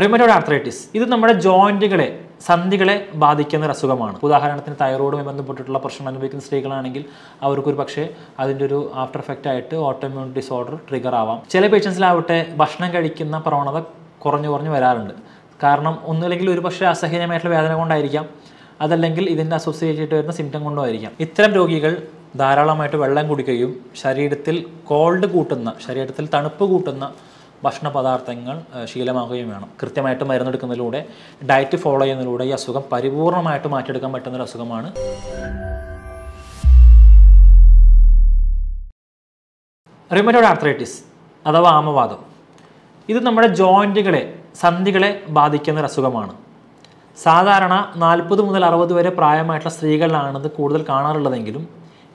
റിമറ്റോയ്ഡ് arthritis ഇത് നമ്മുടെ ജോയിന്റുകളെ സന്ധികളെ ബാധിക്കുന്ന ഒരു അസുഖമാണ്. ഉദാഹരണത്തിന് തൈറോയിഡുമായി ബന്ധപ്പെട്ടിട്ടുള്ള പ്രശ്നം അനുഭവിക്കുന്ന സ്ത്രീകളാണെങ്കിൽ അവർക്കൊരു പക്ഷേ അതിൻ്റെ ഒരു ആഫ്റ്റർ എഫക്റ്റ് ആയിട്ട് ഓട്ടോഇമ്മ്യൂൺ ഡിസോർഡർ ട്രിഗർ ആവാം. ചില പേഷ്യൻസിലാവട്ടെ ഭക്ഷണം കഴിക്കുന്ന പ്രവണത കുറഞ്ഞു വരാറുണ്ട്. കാരണം ഒന്നുമില്ലെങ്കിൽ ഒരു പക്ഷേ അസഹനീയമായിട്ടുള്ള വേദന കൊണ്ടായിരിക്കാം, അതല്ലെങ്കിൽ ഇതിൻ്റെ അസോസിയേറ്റ് വരുന്ന സിംറ്റം കൊണ്ടോ ആയിരിക്കാം. ഇത്തരം രോഗികൾ ധാരാളമായിട്ട് വെള്ളം കുടിക്കുകയും ശരീരത്തിൽ ശരീരത്തിൽ തണുപ്പ് കൂട്ടുന്ന ഭക്ഷണ പദാർത്ഥങ്ങൾ ശീലമാക്കുകയും വേണം. കൃത്യമായിട്ട് മരുന്നെടുക്കുന്നതിലൂടെ ഡയറ്റ് ഫോളോ ചെയ്യുന്നതിലൂടെ ഈ അസുഖം പരിപൂർണമായിട്ട് മാറ്റിയെടുക്കാൻ പറ്റുന്നൊരു അസുഖമാണ്. റിമറ്റോയ്ഡ് ആർത്രൈറ്റിസ് അഥവാ ആമവാദം ഇത് നമ്മുടെ സന്ധികളെ ബാധിക്കുന്ന ഒരു അസുഖമാണ്. സാധാരണ 40 മുതൽ 60 വരെ പ്രായമായിട്ടുള്ള സ്ത്രീകളിലാണിത് കൂടുതൽ കാണാറുള്ളതെങ്കിലും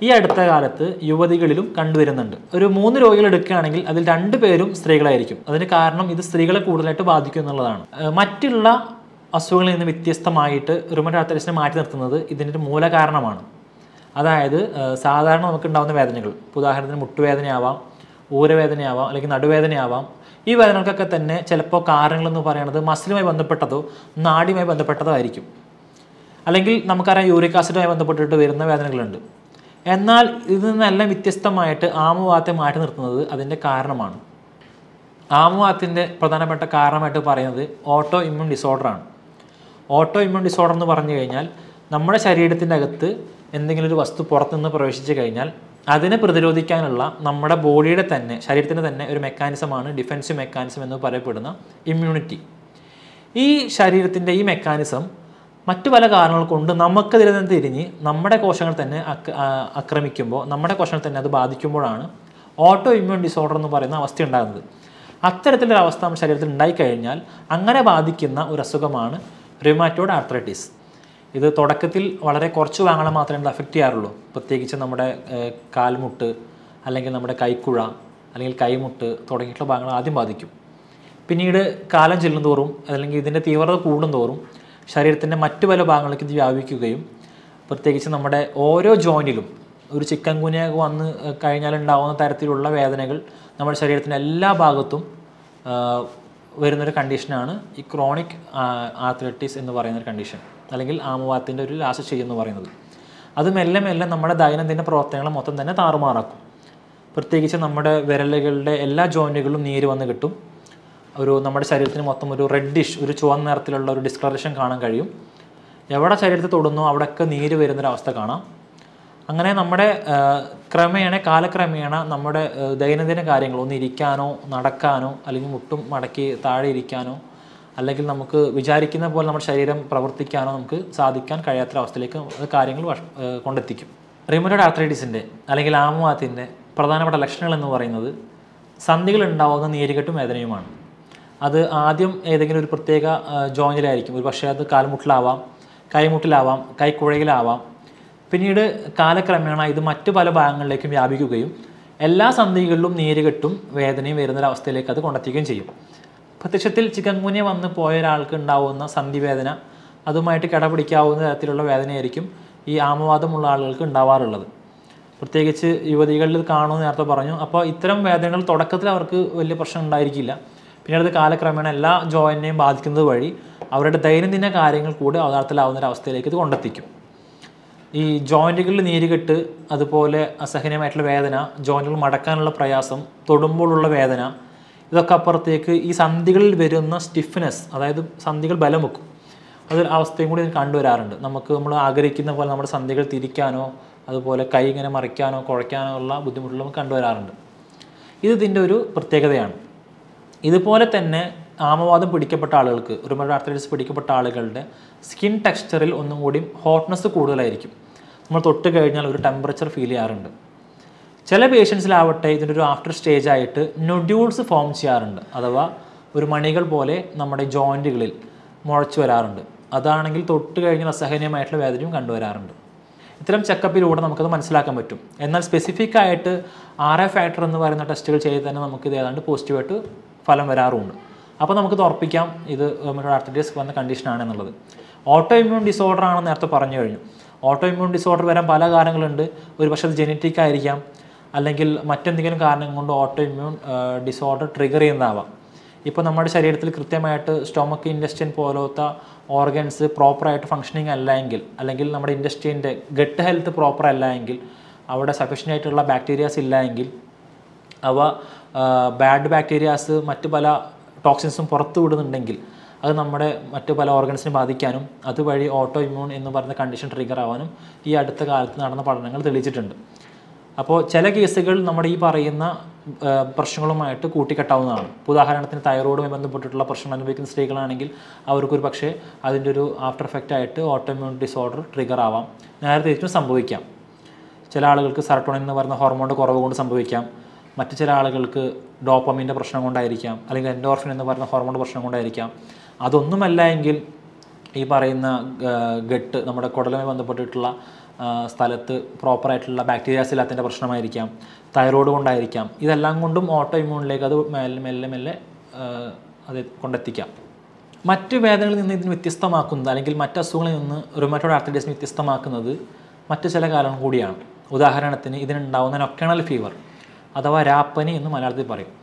ഈ അടുത്ത കാലത്ത് യുവതികളിലും കണ്ടുവരുന്നുണ്ട്. ഒരു 3 രോഗികൾ എടുക്കുകയാണെങ്കിൽ അതിൽ 2 പേരും സ്ത്രീകളായിരിക്കും. അതിന് കാരണം ഇത് സ്ത്രീകളെ കൂടുതലായിട്ട് ബാധിക്കും എന്നുള്ളതാണ്. മറ്റുള്ള അസുഖങ്ങളിൽ നിന്ന് വ്യത്യസ്തമായിട്ട് റിമറ്റോയ്ഡ് ആർത്രൈറ്റിസിനെ മാറ്റി നിർത്തുന്നത് ഇതിൻ്റെ ഒരു മൂല കാരണമാണ്. അതായത് സാധാരണ നമുക്കുണ്ടാകുന്ന വേദനകൾ, ഉദാഹരണത്തിന് മുട്ടുവേദനയാവാം, ഊരവേദനയാവാം, അല്ലെങ്കിൽ നടുവേദനയാവാം. ഈ വേദനകൾക്കൊക്കെ തന്നെ ചിലപ്പോൾ കാരണങ്ങളെന്ന് പറയുന്നത് മസിലുമായി ബന്ധപ്പെട്ടതോ നാഡിയുമായി ബന്ധപ്പെട്ടതോ ആയിരിക്കും. അല്ലെങ്കിൽ നമുക്കറിയാം യൂറിക് ആസിഡുമായി ബന്ധപ്പെട്ടിട്ട് വരുന്ന വേദനകളുണ്ട്. എന്നാൽ ഇതിൽ നിന്നെല്ലാം വ്യത്യസ്തമായിട്ട് ആമവാദത്തെ മാറ്റി നിർത്തുന്നത് അതിൻ്റെ കാരണമാണ്. ആമവാദത്തിൻ്റെ പ്രധാനപ്പെട്ട കാരണമായിട്ട് പറയുന്നത് ഓട്ടോ ഇമ്മ്യൂൺ ഡിസോർഡറാണ്. ഓട്ടോ ഇമ്മ്യൂൺ ഡിസോർഡർ എന്ന് പറഞ്ഞു കഴിഞ്ഞാൽ നമ്മുടെ ശരീരത്തിൻ്റെ അകത്ത് എന്തെങ്കിലും ഒരു വസ്തു പുറത്തുനിന്ന് പ്രവേശിച്ചു കഴിഞ്ഞാൽ അതിനെ പ്രതിരോധിക്കാനുള്ള നമ്മുടെ ബോഡിയുടെ തന്നെ ശരീരത്തിൻ്റെ തന്നെ ഒരു മെക്കാനിസമാണ് ഡിഫെൻസീവ് മെക്കാനിസം എന്ന് പറയപ്പെടുന്ന ഇമ്മ്യൂണിറ്റി. ഈ ശരീരത്തിൻ്റെ ഈ മെക്കാനിസം മറ്റു പല കാരണങ്ങൾ കൊണ്ട് നമുക്കതിൽ നിന്ന് തിരിഞ്ഞ് നമ്മുടെ കോശങ്ങൾ തന്നെ ആക്രമിക്കുമ്പോൾ, നമ്മുടെ കോശങ്ങൾ തന്നെ അത് ബാധിക്കുമ്പോഴാണ് ഓട്ടോ ഇമ്മ്യൂൺ ഡിസോർഡർ എന്ന് പറയുന്ന അവസ്ഥ ഉണ്ടാകുന്നത്. അത്തരത്തിലൊരു അവസ്ഥ നമ്മുടെ ശരീരത്തിൽ ഉണ്ടായിക്കഴിഞ്ഞാൽ അങ്ങനെ ബാധിക്കുന്ന ഒരു അസുഖമാണ് റിമറ്റോയ്ഡ് ആർത്രൈറ്റിസ്. ഇത് തുടക്കത്തിൽ വളരെ കുറച്ച് ഭാഗങ്ങളെ മാത്രമേ ഇത് അഫക്റ്റ് ചെയ്യാറുള്ളൂ. പ്രത്യേകിച്ച് നമ്മുടെ കാൽമുട്ട്, അല്ലെങ്കിൽ നമ്മുടെ കൈക്കുഴ, അല്ലെങ്കിൽ കൈമുട്ട് തുടങ്ങിയിട്ടുള്ള ഭാഗങ്ങൾ ആദ്യം ബാധിക്കും. പിന്നീട് കാലം ചെല്ലുന്തോറും അല്ലെങ്കിൽ ഇതിൻ്റെ തീവ്രത കൂടുന്തോറും ശരീരത്തിൻ്റെ മറ്റു പല ഭാഗങ്ങളിലേക്ക് ഇത് വ്യാപിക്കുകയും പ്രത്യേകിച്ച് നമ്മുടെ ഓരോ ജോയിൻറ്റിലും ഒരു ചിക്കൻ ഗുനിയ വന്ന് കഴിഞ്ഞാൽ ഉണ്ടാകുന്ന തരത്തിലുള്ള വേദനകൾ നമ്മുടെ ശരീരത്തിൻ്റെ എല്ലാ ഭാഗത്തും വരുന്നൊരു കണ്ടീഷനാണ് ഈ ക്രോണിക് ആർത്രൈറ്റിസ് എന്ന് പറയുന്നൊരു കണ്ടീഷൻ, അല്ലെങ്കിൽ ആമവാദത്തിൻ്റെ ഒരു ലാസ്റ്റ് സ്റ്റേജ് എന്ന് പറയുന്നത്. അത് മെല്ലെ നമ്മുടെ ദൈനംദിന പ്രവർത്തനങ്ങളെ മൊത്തം തന്നെ താറുമാറാക്കും. പ്രത്യേകിച്ച് നമ്മുടെ വിരലുകളുടെ എല്ലാ ജോയിൻറ്റുകളിലും നീര് വന്ന് കിട്ടും. നമ്മുടെ ശരീരത്തിന് മൊത്തം ഒരു റെഡിഷ്, ഒരു ചുവന്ന നിറത്തിലുള്ള ഒരു ഡിസ്കളറേഷൻ കാണാൻ കഴിയും. എവിടെ ശരീരത്തിൽ തൊടുന്നോ അവിടെയൊക്കെ നീര് വരുന്നൊരവസ്ഥ കാണാം. അങ്ങനെ നമ്മുടെ കാലക്രമേണ നമ്മുടെ ദൈനംദിന കാര്യങ്ങൾ ഒന്ന് ഇരിക്കാനോ നടക്കാനോ അല്ലെങ്കിൽ മുട്ടും മടക്കി താഴെ ഇരിക്കാനോ അല്ലെങ്കിൽ നമുക്ക് വിചാരിക്കുന്ന പോലെ നമ്മുടെ ശരീരം പ്രവർത്തിക്കാനോ നമുക്ക് സാധിക്കാൻ കഴിയാത്ത അവസ്ഥയിലേക്ക് കാര്യങ്ങൾ കൊണ്ടെത്തിക്കും. റിമറ്റോയ്ഡ് ആർത്രൈറ്റിസിൻ്റെ അല്ലെങ്കിൽ ആമവാദത്തിൻ്റെ പ്രധാനപ്പെട്ട ലക്ഷണങ്ങൾ എന്ന് പറയുന്നത് സന്ധികൾ ഉണ്ടാവുന്ന നീരുകെട്ടും വേദനയുമാണ്. അത് ആദ്യം ഏതെങ്കിലും ഒരു പ്രത്യേക ജോയിൻറ്റിലായിരിക്കും. ഒരു പക്ഷേ അത് കാൽമുട്ടിലാവാം, കൈമുട്ടിലാവാം, കൈക്കുഴയിലാവാം. പിന്നീട് കാലക്രമേണ ഇത് മറ്റു പല ഭാഗങ്ങളിലേക്കും വ്യാപിക്കുകയും എല്ലാ സന്ധികളിലും നീരുകെട്ടും വേദനയും വരുന്നൊരവസ്ഥയിലേക്ക് അത് കൊണ്ടെത്തിക്കുകയും ചെയ്യും. പ്രത്യക്ഷത്തിൽ ചിക്കൻ ഗുനിയ വന്ന് പോയ ഒരാൾക്ക് ഉണ്ടാവുന്ന സന്ധിവേദന അതുമായിട്ട് കിടപിടിക്കാവുന്ന തരത്തിലുള്ള വേദനയായിരിക്കും ഈ ആമവാദമുള്ള ആളുകൾക്ക് ഉണ്ടാവാറുള്ളത്. പ്രത്യേകിച്ച് യുവതികളിൽ കാണുമെന്ന് നേരത്തെ പറഞ്ഞു. അപ്പോൾ ഇത്തരം വേദനകൾ തുടക്കത്തിൽ അവർക്ക് വലിയ പ്രശ്നം ഉണ്ടായിരിക്കില്ല. പിന്നീട് അത് കാലക്രമേണ എല്ലാ ജോയിൻറ്റിനെയും ബാധിക്കുന്നത് വഴി അവരുടെ ദൈനംദിന കാര്യങ്ങൾ കൂടി അവതാളത്തിലാവുന്നൊരവസ്ഥയിലേക്ക് ഇത് കൊണ്ടെത്തിക്കും. ഈ ജോയിൻറ്റുകളിൽ നീരുകെട്ട്, അതുപോലെ അസഹനീയമായിട്ടുള്ള വേദന, ജോയിൻറ്റുകൾ മടക്കാനുള്ള പ്രയാസം, തൊടുമ്പോഴുള്ള വേദന, ഇതൊക്കെ അപ്പുറത്തേക്ക് ഈ സന്ധികളിൽ വരുന്ന സ്റ്റിഫ്നെസ്, അതായത് സന്ധികൾ ബലം വെക്കും, അതൊരു അവസ്ഥയും കൂടി കണ്ടുവരാറുണ്ട്. നമ്മൾ ആഗ്രഹിക്കുന്ന പോലെ നമ്മുടെ സന്ധികൾ തിരിക്കാനോ അതുപോലെ കൈ ഇങ്ങനെ മറിക്കാനോ കുഴയ്ക്കാനോ ഉള്ള ബുദ്ധിമുട്ടുകൾ നമുക്ക് കണ്ടുവരാറുണ്ട്. ഇതിൻ്റെ ഒരു പ്രത്യേകതയാണ്. ഇതുപോലെ തന്നെ ആമവാദം പിടിക്കപ്പെട്ട ആളുകൾക്ക്, റിമറ്റോയ്ഡ് ആർത്രൈറ്റിസ് പിടിക്കപ്പെട്ട ആളുകളുടെ സ്കിൻ ടെക്സ്ചറിൽ ഒന്നും കൂടി ഹോട്ട്നെസ് കൂടുതലായിരിക്കും. നമ്മൾ തൊട്ട് കഴിഞ്ഞാൽ ഒരു ടെമ്പറേച്ചർ ഫീൽ ചെയ്യാറുണ്ട്. ചില പേഷ്യൻസിലാവട്ടെ ഇതിൻ്റെ ഒരു ആഫ്റ്റർ സ്റ്റേജ് ആയിട്ട് നൊഡ്യൂൾസ് ഫോം ചെയ്യാറുണ്ട്. അഥവാ ഒരു മണികൾ പോലെ നമ്മുടെ ജോയിൻറ്റുകളിൽ മുളച്ചു വരാറുണ്ട്. അതാണെങ്കിൽ തൊട്ട് കഴിഞ്ഞാൽ അസഹനീയമായിട്ടുള്ള വേദനയും കണ്ടുവരാറുണ്ട്. ഇത്തരം ചെക്കപ്പിലൂടെ നമുക്കത് മനസ്സിലാക്കാൻ പറ്റും. എന്നാൽ സ്പെസിഫിക് ആയിട്ട് RA ഫാക്ടർ എന്ന് പറയുന്ന ടെസ്റ്റുകൾ ചെയ്ത് തന്നെ നമുക്കിത് ഏതാണ്ട് പോസിറ്റീവായിട്ട് ഫലം വരാറുമുണ്ട്. അപ്പോൾ നമുക്കിത് ഉറപ്പിക്കാം ഇത് റിമറ്റോയ്ഡ് ആർത്രൈറ്റിസ് വന്ന കണ്ടീഷനാണെന്നുള്ളത്. ഓട്ടോ ഇമ്മ്യൂൺ ഡിസോർഡർ ആണെന്ന് നേരത്തെ പറഞ്ഞു കഴിഞ്ഞു. ഓട്ടോ ഇമ്മ്യൂൺ ഡിസോർഡർ വരാൻ പല കാരണങ്ങളുണ്ട്. ഒരു പക്ഷേ അത് ജെനറ്റിക് ആയിരിക്കാം, അല്ലെങ്കിൽ മറ്റെന്തെങ്കിലും കാരണം കൊണ്ട് ഓട്ടോ ഇമ്മ്യൂൺ ഡിസോർഡർ ട്രിഗർ ചെയ്യുന്നതാവാം. ഇപ്പോൾ നമ്മുടെ ശരീരത്തിൽ കൃത്യമായിട്ട് സ്റ്റൊമക്ക് ഇൻറ്റെസ്റ്റൈൻ പോലത്തെ ഓർഗൻസ് പ്രോപ്പറായിട്ട് ഫങ്ഷനിങ് അല്ല എങ്കിൽ, അല്ലെങ്കിൽ നമ്മുടെ ഇൻറ്റെസ്റ്റൈൻ്റെ ഗട്ട് ഹെൽത്ത് പ്രോപ്പർ അല്ല എങ്കിൽ, അവിടെ സഫീഷ്യൻ്റ് ആയിട്ടുള്ള ബാക്ടീരിയാസ് ഇല്ല എങ്കിൽ അവ ബാഡ് ബാക്ടീരിയാസ് മറ്റ് പല ടോക്സിൻസും പുറത്തു വിടുന്നുണ്ടെങ്കിൽ അത് നമ്മുടെ മറ്റ് പല ഓർഗൻസിനെ ബാധിക്കാനും അതുവഴി ഓട്ടോ ഇമ്മ്യൂൺ എന്ന് പറയുന്ന കണ്ടീഷൻ ട്രിഗർ ആവാനും ഈ അടുത്ത കാലത്ത് നടന്ന പഠനങ്ങൾ തെളിയിച്ചിട്ടുണ്ട്. അപ്പോൾ ചില കേസുകൾ നമ്മുടെ ഈ പറയുന്ന പ്രശ്നങ്ങളുമായിട്ട് കൂട്ടിക്കെട്ടാവുന്നതാണ്. ഉദാഹരണത്തിന് തൈറോയിഡുമായി ബന്ധപ്പെട്ടിട്ടുള്ള പ്രശ്നം അനുഭവിക്കുന്ന സ്ത്രീകളാണെങ്കിൽ അവർക്കൊരു പക്ഷേ അതിൻ്റെ ഒരു ആഫ്റ്റർ എഫക്റ്റ് ആയിട്ട് ഓട്ടോ ഇമ്മ്യൂൺ ഡിസോർഡർ ട്രിഗർ ആവാം. നേരെ തിരിച്ചും സംഭവിക്കാം. ചില ആളുകൾക്ക് സെറട്ടോണിൻ എന്ന് പറയുന്ന ഹോർമോണിൻ്റെ കുറവ് കൊണ്ട് സംഭവിക്കാം. മറ്റു ചില ആളുകൾക്ക് ഡോപ്പമിൻ്റെ പ്രശ്നം കൊണ്ടായിരിക്കാം, അല്ലെങ്കിൽ എൻഡോർഫിൻ എന്ന് പറയുന്ന ഹോർമോണിൻ്റെ പ്രശ്നം കൊണ്ടായിരിക്കാം. അതൊന്നുമല്ല എങ്കിൽ ഈ പറയുന്ന ഗട്ട് നമ്മുടെ കുടലുമായി ബന്ധപ്പെട്ടിട്ടുള്ള സ്ഥലത്ത് പ്രോപ്പറായിട്ടുള്ള ബാക്ടീരിയാസ് ഇല്ലാത്തതിൻ്റെ പ്രശ്നമായിരിക്കാം, തൈറോയ്ഡ് കൊണ്ടായിരിക്കാം. ഇതെല്ലാം കൊണ്ടും ഓട്ടോ ഇമ്മ്യൂണിലേക്ക് അത് മെല്ലെ അത് കൊണ്ടെത്തിക്കാം. മറ്റ് വേദനകളിൽ നിന്ന് ഇതിന് വ്യത്യസ്തമാക്കുന്നത്, അല്ലെങ്കിൽ മറ്റ് അസുഖങ്ങളിൽ നിന്ന് റുമറ്റോയ്ഡ് ആർത്രൈറ്റിസിനെ വ്യത്യസ്തമാക്കുന്നത് മറ്റ് ചില കാരണങ്ങൾ കൂടിയാണ്. ഉദാഹരണത്തിന് ഇതിനുണ്ടാവുന്ന നൊക്ടേണൽ ഫീവർ അഥവാ രാപ്പനി എന്ന് മലയാളത്തിൽ പറയും.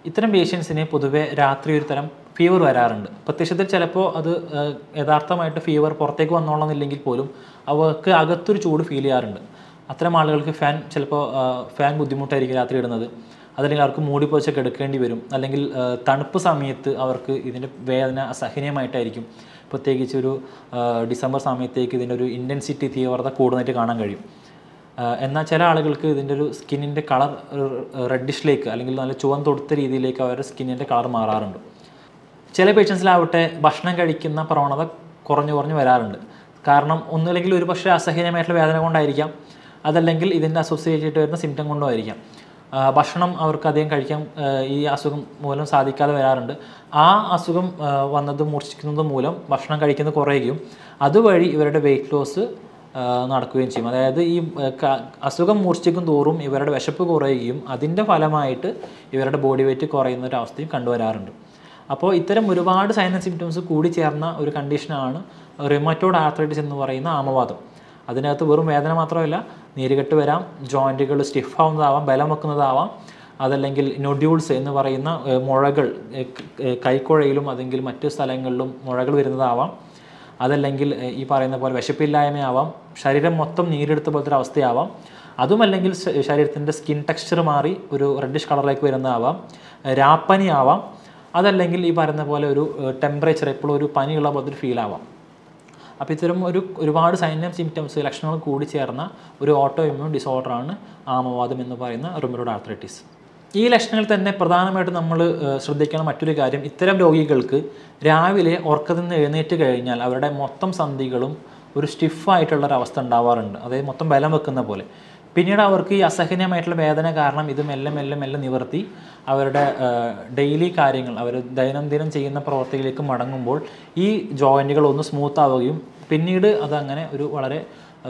ഇത്തരം പേഷ്യൻസിന് പൊതുവെ രാത്രി ഒരു തരം ഫീവർ വരാറുണ്ട്. പ്രത്യക്ഷത്തിൽ ചിലപ്പോൾ അത് യഥാർത്ഥമായിട്ട് ഫീവർ പുറത്തേക്ക് വന്നോളന്നില്ലെങ്കിൽ പോലും അവർക്ക് അകത്തൊരു ചൂട് ഫീൽ ചെയ്യാറുണ്ട്. അത്തരം ആളുകൾക്ക് ഫാൻ ബുദ്ധിമുട്ടായിരിക്കും രാത്രി ഇടുന്നത്. അതല്ലെങ്കിൽ അവർക്ക് മൂടി പൊതിച്ചൊക്കെ എടുക്കേണ്ടി വരും. അല്ലെങ്കിൽ തണുപ്പ് സമയത്ത് അവർക്ക് ഇതിൻ്റെ വേദന അസഹനീയമായിട്ടായിരിക്കും. പ്രത്യേകിച്ച് ഒരു ഡിസംബർ സമയത്തേക്ക് ഇതിൻ്റെ ഒരു ഇൻറ്റൻസിറ്റി തീവ്രത കൂടുതലായിട്ട് കാണാൻ കഴിയും. എന്നാൽ ചില ആളുകൾക്ക് ഇതിൻ്റെ ഒരു സ്കിന്നിൻ്റെ കളർ റെഡിഷിലേക്ക്, അല്ലെങ്കിൽ നല്ല ചുവന്തൊടുത്ത രീതിയിലേക്ക് അവരുടെ സ്കിന്നിൻ്റെ കളർ മാറാറുണ്ട്. ചില പേഷ്യൻസിലാവട്ടെ ഭക്ഷണം കഴിക്കുന്ന പ്രവണത കുറഞ്ഞു വരാറുണ്ട്. കാരണം ഒന്നുമില്ലെങ്കിൽ ഒരു പക്ഷേ അസഹനീയമായിട്ടുള്ള വേദന കൊണ്ടായിരിക്കാം, അതല്ലെങ്കിൽ ഇതിൻ്റെ അസോസിയേറ്റ് ആയിട്ട് വരുന്ന സിംറ്റം കൊണ്ടും ആയിരിക്കാം. ഭക്ഷണം അവർക്ക് അധികം കഴിക്കാൻ ഈ അസുഖം മൂലം സാധിക്കാതെ വരാറുണ്ട്. ആ അസുഖം മൂർച്ഛിക്കുന്നത് മൂലം ഭക്ഷണം കഴിക്കുന്നത് കുറയുകയും അതുവഴി ഇവരുടെ വെയിറ്റ് ലോസ് നടക്കുകയും ചെയ്യും. അതായത് ഈ അസുഖം മൂർച്ഛിക്കും തോറും ഇവരുടെ വിശപ്പ് കുറയുകയും അതിൻ്റെ ഫലമായിട്ട് ഇവരുടെ ബോഡി വെയിറ്റ് കുറയുന്ന ഒരു അവസ്ഥയും കണ്ടുവരാറുണ്ട്. അപ്പോൾ ഇത്തരം ഒരുപാട് സൈൻ ആൻഡ് സിംറ്റംസ് കൂടി ചേർന്ന ഒരു കണ്ടീഷനാണ് റുമറ്റോയ്ഡ് ആർത്രൈറ്റിസ് എന്ന് പറയുന്ന ആമവാദം. അതിനകത്ത് വെറും വേദന മാത്രമല്ല, നീരുകെട്ട് വരാം, ജോയിൻറ്റുകൾ സ്റ്റിഫ് ആവുന്നതാവാം, ബലം വെക്കുന്നതാവാം, അതല്ലെങ്കിൽ നൊഡ്യൂൾസ് എന്ന് പറയുന്ന മുഴകൾ കൈക്കുഴയിലും അല്ലെങ്കിൽ മറ്റു സ്ഥലങ്ങളിലും മുഴകൾ വരുന്നതാവാം, അതല്ലെങ്കിൽ ഈ പറയുന്ന പോലെ വിശപ്പില്ലായ്മയാവാം, ശരീരം മൊത്തം നീരെടുത്ത പോലത്തെ ഒരു അവസ്ഥയാവാം, അതുമല്ലെങ്കിൽ ശരീരത്തിൻ്റെ സ്കിൻ ടെക്സ്ചർ മാറി ഒരു റെഡിഷ് കളറിലേക്ക് വരുന്നതാവാം, രാപ്പനി ആവാം, അതല്ലെങ്കിൽ ഈ പറയുന്ന പോലെ ഒരു ടെമ്പറേച്ചർ എപ്പോഴും ഒരു പനിയുള്ള പോലത്തെ ഒരു ഫീൽ ആവാം. അപ്പോൾ ഇത്തരം ഒരുപാട് സൈൻ ആൻഡ് സിംറ്റംസ് ലക്ഷണങ്ങൾ കൂടി ചേർന്ന ഒരു ഓട്ടോ ഇമ്മ്യൂൺ ഡിസോർഡറാണ് ആമവാദം എന്ന് പറയുന്ന റുമറ്റോയ്ഡ് ആർത്രൈറ്റിസ്. ഈ ലക്ഷണങ്ങൾ തന്നെ പ്രധാനമായിട്ടും നമ്മൾ ശ്രദ്ധിക്കണം മറ്റൊരു കാര്യം, ഇത്തരം രോഗികൾക്ക് രാവിലെ ഉറക്കത്തിൽ നിന്ന് എഴുന്നേറ്റ് കഴിഞ്ഞാൽ അവരുടെ മൊത്തം സന്ധികളും ഒരു സ്റ്റിഫായിട്ടുള്ളൊരവസ്ഥ ഉണ്ടാവാറുണ്ട്. അതായത് മൊത്തം ബലം വെക്കുന്ന പോലെ. പിന്നീട് അവർക്ക് ഈ അസഹനീയമായിട്ടുള്ള വേദന കാരണം ഇത് മെല്ലെ നിവർത്തി അവരുടെ ഡെയിലി കാര്യങ്ങൾ, അവർ ദൈനംദിനം ചെയ്യുന്ന പ്രവർത്തികളിലേക്ക് മടങ്ങുമ്പോൾ ഈ ജോയിൻറ്റുകൾ ഒന്ന് സ്മൂത്ത് ആവുകയും പിന്നീട് അതങ്ങനെ ഒരു വളരെ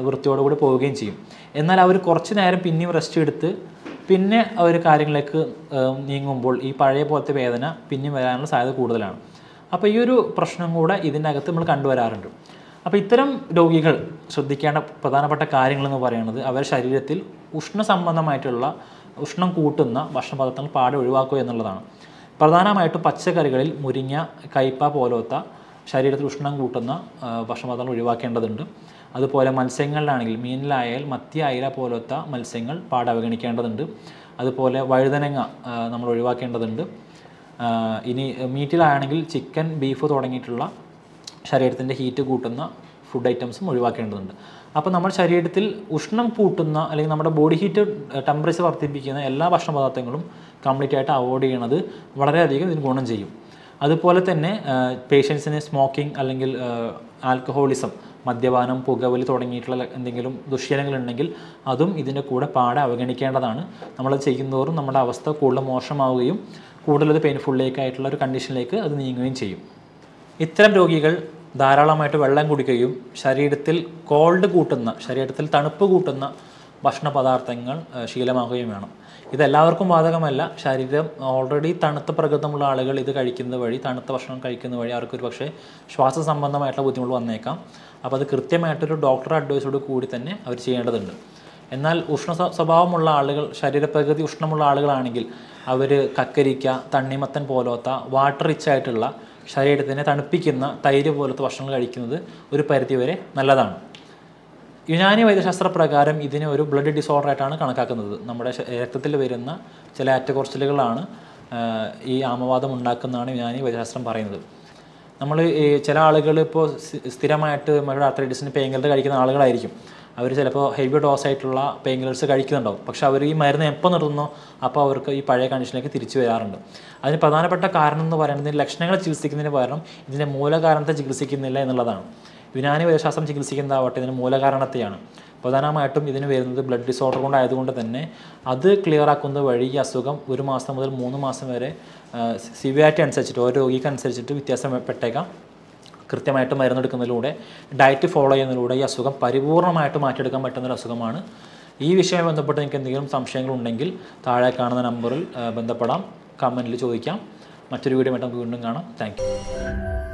വൃത്തിയോടുകൂടി പോവുകയും ചെയ്യും. എന്നാൽ അവർ കുറച്ച് നേരം പിന്നെയും റെസ്റ്റ് എടുത്ത് പിന്നെ അവർ കാര്യങ്ങളിലേക്ക് നീങ്ങുമ്പോൾ ഈ പഴയ പോലത്തെ വേദന പിന്നെയും വരാനുള്ള സാധ്യത കൂടുതലാണ്. അപ്പോൾ ഈ ഒരു പ്രശ്നം കൂടെ ഇതിൻ്റെ അകത്ത് നമ്മൾ കണ്ടുവരാറുണ്ട്. അപ്പോൾ ഇത്തരം രോഗികൾ ശ്രദ്ധിക്കേണ്ട പ്രധാനപ്പെട്ട കാര്യങ്ങളെന്ന് പറയുന്നത് അവർ ശരീരത്തിൽ ഉഷ്ണം കൂട്ടുന്ന ഭക്ഷണപദാർത്ഥങ്ങൾ പാടെ ഒഴിവാക്കുക എന്നുള്ളതാണ്. പ്രധാനമായിട്ടും പച്ചക്കറികളിൽ മുരിങ്ങ, കയ്പ പോലത്തെ ശരീരത്തിൽ ഉഷ്ണം കൂട്ടുന്ന ഭക്ഷണപദാർത്ഥങ്ങൾ ഒഴിവാക്കേണ്ടതുണ്ട്. അതുപോലെ മത്സ്യങ്ങളിലാണെങ്കിൽ മീനിലായാൽ മത്തി, അയില പോലത്തെ മത്സ്യങ്ങൾ പാടെ അവഗണിക്കേണ്ടതുണ്ട്. അതുപോലെ വഴുതനങ്ങ നമ്മൾ ഒഴിവാക്കേണ്ടതുണ്ട്. ഇനി മീറ്റിലാണെങ്കിൽ ചിക്കൻ, ബീഫ് തുടങ്ങിയിട്ടുള്ള ശരീരത്തിൻ്റെ ഹീറ്റ് കൂട്ടുന്ന ഫുഡ് ഐറ്റംസും ഒഴിവാക്കേണ്ടതുണ്ട്. അപ്പോൾ നമ്മൾ ശരീരത്തിൽ ഉഷ്ണം കൂട്ടുന്ന അല്ലെങ്കിൽ നമ്മുടെ ബോഡി ഹീറ്റ് ടെമ്പറേച്ചർ വർദ്ധിപ്പിക്കുന്ന എല്ലാ ഭക്ഷണ പദാർത്ഥങ്ങളും കംപ്ലീറ്റ് ആയിട്ട് അവോയ്ഡ് ചെയ്യണത് വളരെയധികം ഇതിന് ഗുണം ചെയ്യും. അതുപോലെ തന്നെ പേഷ്യൻസിന് സ്മോക്കിംഗ് അല്ലെങ്കിൽ ആൽക്കഹോളിസം, മദ്യപാനം, പുകവലി തുടങ്ങിയിട്ടുള്ള എന്തെങ്കിലും ദുശ്ശീലങ്ങളുണ്ടെങ്കിൽ അതും ഇതിൻ്റെ കൂടെ പാടെ അവഗണിക്കേണ്ടതാണ്. നമ്മളത് ചെയ്യുന്നതോറും നമ്മുടെ അവസ്ഥ കൂടുതൽ മോശമാവുകയും കൂടുതലത് പെയിൻഫുള്ളിലേക്കായിട്ടുള്ള ഒരു കണ്ടീഷനിലേക്ക് അത് നീങ്ങുകയും ചെയ്യും. ഇത്തരം രോഗികൾ ധാരാളമായിട്ട് വെള്ളം കുടിക്കുകയും ശരീരത്തിൽ ശരീരത്തിൽ തണുപ്പ് കൂട്ടുന്ന ഭക്ഷണ പദാർത്ഥങ്ങൾ ശീലമാക്കുകയും വേണം. ഇതെല്ലാവർക്കും ബാധകമല്ല. ശരീരം ഓൾറെഡി തണുത്ത പ്രകൃതമുള്ള ആളുകൾ ഇത് കഴിക്കുന്നത് വഴി, തണുത്ത ഭക്ഷണം കഴിക്കുന്നത് വഴി അവർക്കൊരു പക്ഷേ ശ്വാസ സംബന്ധമായിട്ടുള്ള ബുദ്ധിമുട്ട് വന്നേക്കാം. അപ്പോൾ അത് കൃത്യമായിട്ടൊരു ഡോക്ടർ അഡ്വൈസോട് കൂടി തന്നെ അവർ ചെയ്യേണ്ടതുണ്ട്. എന്നാൽ സ്വഭാവമുള്ള ആളുകൾ, ശരീരപ്രകൃതി ഉഷ്ണമുള്ള ആളുകളാണെങ്കിൽ അവർ കക്കരിക്ക, തണ്ണിമത്തൻ പോലത്തെ വാട്ടർ റിച്ച് ആയിട്ടുള്ള ശരീരത്തിനെ തണുപ്പിക്കുന്ന തൈര് പോലത്തെ ഭക്ഷണങ്ങൾ കഴിക്കുന്നത് ഒരു പരിധിവരെ നല്ലതാണ്. യുനാനി വൈദ്യശാസ്ത്ര പ്രകാരം ഇതിനെ ഒരു ബ്ലഡ് ഡിസോർഡർ ആയിട്ടാണ് കണക്കാക്കുന്നത്. നമ്മുടെ രക്തത്തിൽ വരുന്ന ചില ഏറ്റക്കുറച്ചിലുകളാണ് ഈ ആമവാദം ഉണ്ടാക്കുന്നതാണ് യുനാനി വൈദ്യശാസ്ത്രം പറയുന്നത്. നമ്മൾ ചില ആളുകൾ ഇപ്പോൾ സ്ഥിരമായിട്ട് മൈലോയിഡ് ആർത്രൈറ്റിസിന് പെയിൻ കില്ലർ കഴിക്കുന്ന ആളുകളായിരിക്കും. അവർ ചിലപ്പോൾ ഹെവി ഡോസ് ആയിട്ടുള്ള പെയിൻ കില്ലേഴ്സ് കഴിക്കുന്നുണ്ടാവും. പക്ഷെ അവർ ഈ മരുന്ന് എപ്പോൾ നിർത്തുന്നോ അപ്പോൾ അവർക്ക് ഈ പഴയ കണ്ടീഷനിലേക്ക് തിരിച്ചു വരാറുണ്ട്. അതിന് പ്രധാനപ്പെട്ട കാരണം എന്ന് പറയുന്നത് ലക്ഷണങ്ങൾ ചികിത്സിക്കുന്നതിന് പകരം ഇതിൻ്റെ മൂലകാരണത്തെ ചികിത്സിക്കുന്നില്ല എന്നുള്ളതാണ്. യുനാനി വൈദ്യശാസ്ത്രം ചികിത്സിക്കുന്നതാവട്ടെ ഇതിന് മൂലകാരണത്തെയാണ്. പ്രധാനമായിട്ടും ഇതിന് വരുന്നത് ബ്ലഡ് ഡിസോർഡർ കൊണ്ടായതുകൊണ്ട് തന്നെ അത് ക്ലിയർ ആക്കുന്നത് വഴി ഈ അസുഖം 1 മാസം മുതൽ 3 മാസം വരെ സിവിയാരിറ്റി അനുസരിച്ചിട്ട് ഓരോ രോഗിക്കനുസരിച്ചിട്ട് വ്യത്യാസപ്പെട്ടേക്കാം. കൃത്യമായിട്ട് മരുന്നെടുക്കുന്നതിലൂടെ, ഡയറ്റ് ഫോളോ ചെയ്യുന്നതിലൂടെ ഈ അസുഖം പരിപൂർണമായിട്ട് മാറ്റിയെടുക്കാൻ പറ്റുന്നൊരു അസുഖമാണ്. ഈ വിഷയവുമായി ബന്ധപ്പെട്ട് നിങ്ങൾക്ക് എന്തെങ്കിലും സംശയങ്ങളുണ്ടെങ്കിൽ താഴെ കാണുന്ന നമ്പറിൽ ബന്ധപ്പെടാം, കമൻറ്റിൽ ചോദിക്കാം. മറ്റൊരു വീഡിയോ ആയിട്ട് നമുക്ക് വീണ്ടും കാണാം. Thank you.